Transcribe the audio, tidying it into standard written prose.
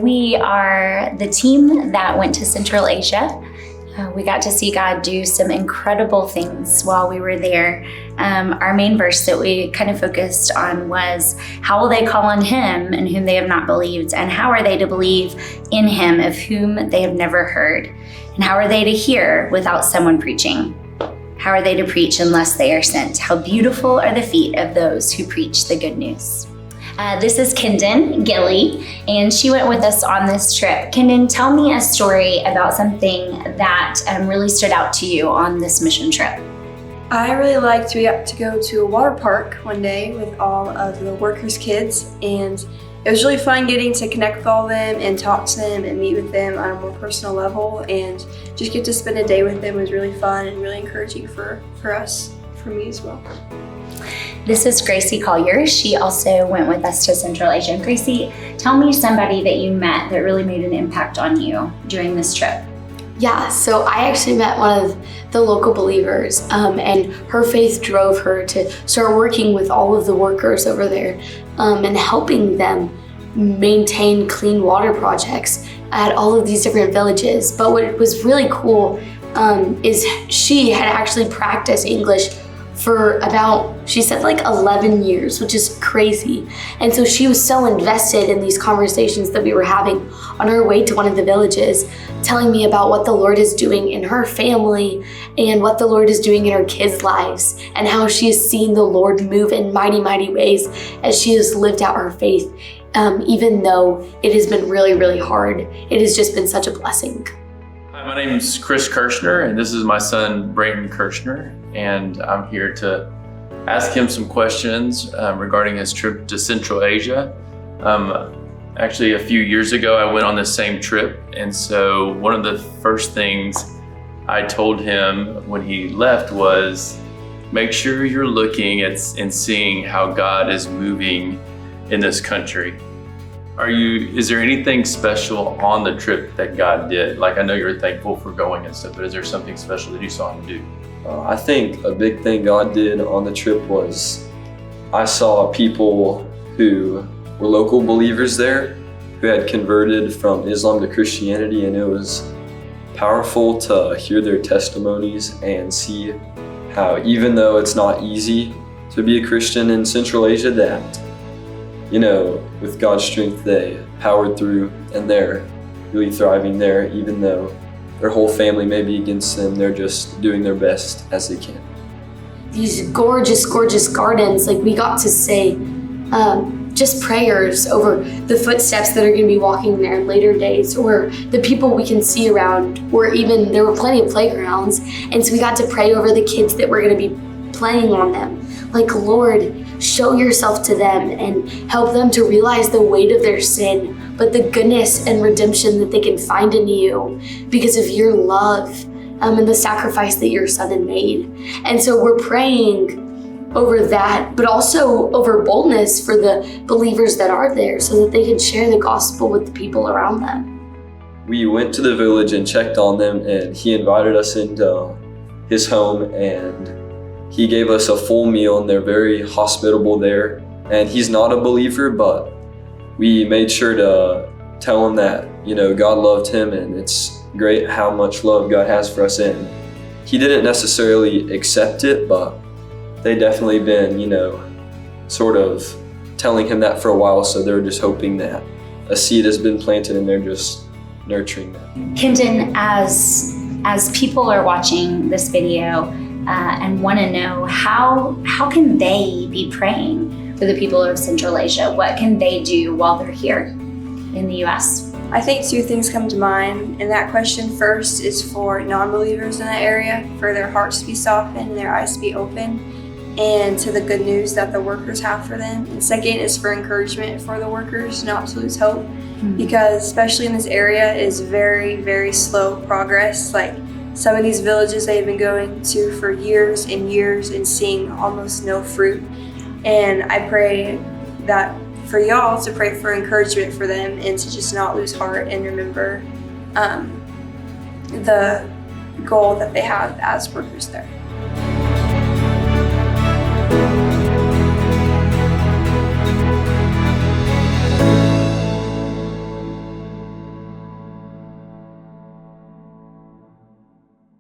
we are the team that went to Central Asia. We got to see God do some incredible things while we were there. Our main verse that we kind of focused on was, how will they call on him in whom they have not believed? And how are they to believe in him of whom they have never heard? And how are they to hear without someone preaching? How are they to preach unless they are sent? How beautiful are the feet of those who preach the good news. This is Kendon Gilly, and she went with us on this trip. Kendon, tell me a story about something that really stood out to you on this mission trip. I really liked we got to go to a water park one day with all of the workers' kids, and it was really fun getting to connect with all of them and talk to them and meet with them on a more personal level, and just get to spend a day with them was really fun and really encouraging for us, for me as well. This is Gracie Collier. She also went with us to Central Asia. Gracie, tell me somebody that you met that really made an impact on you during this trip. Yeah, so I actually met one of the local believers, and her faith drove her to start working with all of the workers over there and helping them maintain clean water projects at all of these different villages. But what was really cool is she had actually practiced English for about, she said, like 11 years, which is crazy. And so she was so invested in these conversations that we were having on our way to one of the villages, telling me about what the Lord is doing in her family and what the Lord is doing in her kids' lives, and how she has seen the Lord move in mighty, mighty ways as she has lived out her faith. Even though it has been really, really hard, it has just been such a blessing. Hi, my name is Chris Kirshner, and this is my son, Brayton Kirshner, and I'm here to ask him some questions regarding his trip to Central Asia. Actually, a few years ago, I went on this same trip, and so one of the first things I told him when he left was, make sure you're looking at and seeing how God is moving in this country. Is there anything special on the trip that God did? Like, I know you're thankful for going and stuff, but is there something special that you saw him do? I think a big thing God did on the trip was I saw people who were local believers there who had converted from Islam to Christianity, and it was powerful to hear their testimonies and see how, even though it's not easy to be a Christian in Central Asia, that, you know, with God's strength, they powered through and they're really thriving there, even though their whole family may be against them. They're just doing their best as they can. These gorgeous, gorgeous gardens, like we got to say just prayers over the footsteps that are going to be walking there in later days, or the people we can see around, or even there were plenty of playgrounds. And so we got to pray over the kids that were going to be playing on them. Like, Lord, show yourself to them and help them to realize the weight of their sin, but the goodness and redemption that they can find in you because of your love and the sacrifice that your son had made. And so we're praying over that, but also over boldness for the believers that are there so that they can share the gospel with the people around them. We went to the village and checked on them, and he invited us into his home, and he gave us a full meal, and they're very hospitable there. And he's not a believer, but we made sure to tell him that, you know, God loved him, and it's great how much love God has for us. And he didn't necessarily accept it, but they definitely been, you know, sort of telling him that for a while. So they're just hoping that a seed has been planted and they're just nurturing that. Kendon, as people are watching this video, and want to know how can they be praying for the people of Central Asia? What can they do while they're here in the U.S.? I think two things come to mind, and that question first is for non-believers in that area, for their hearts to be softened and their eyes to be open, and to the good news that the workers have for them. And second is for encouragement for the workers not to lose hope, because especially in this area is very, very slow progress. Like, some of these villages they've been going to for years and years and seeing almost no fruit. And I pray that for y'all to pray for encouragement for them and to just not lose heart and remember the goal that they have as workers there.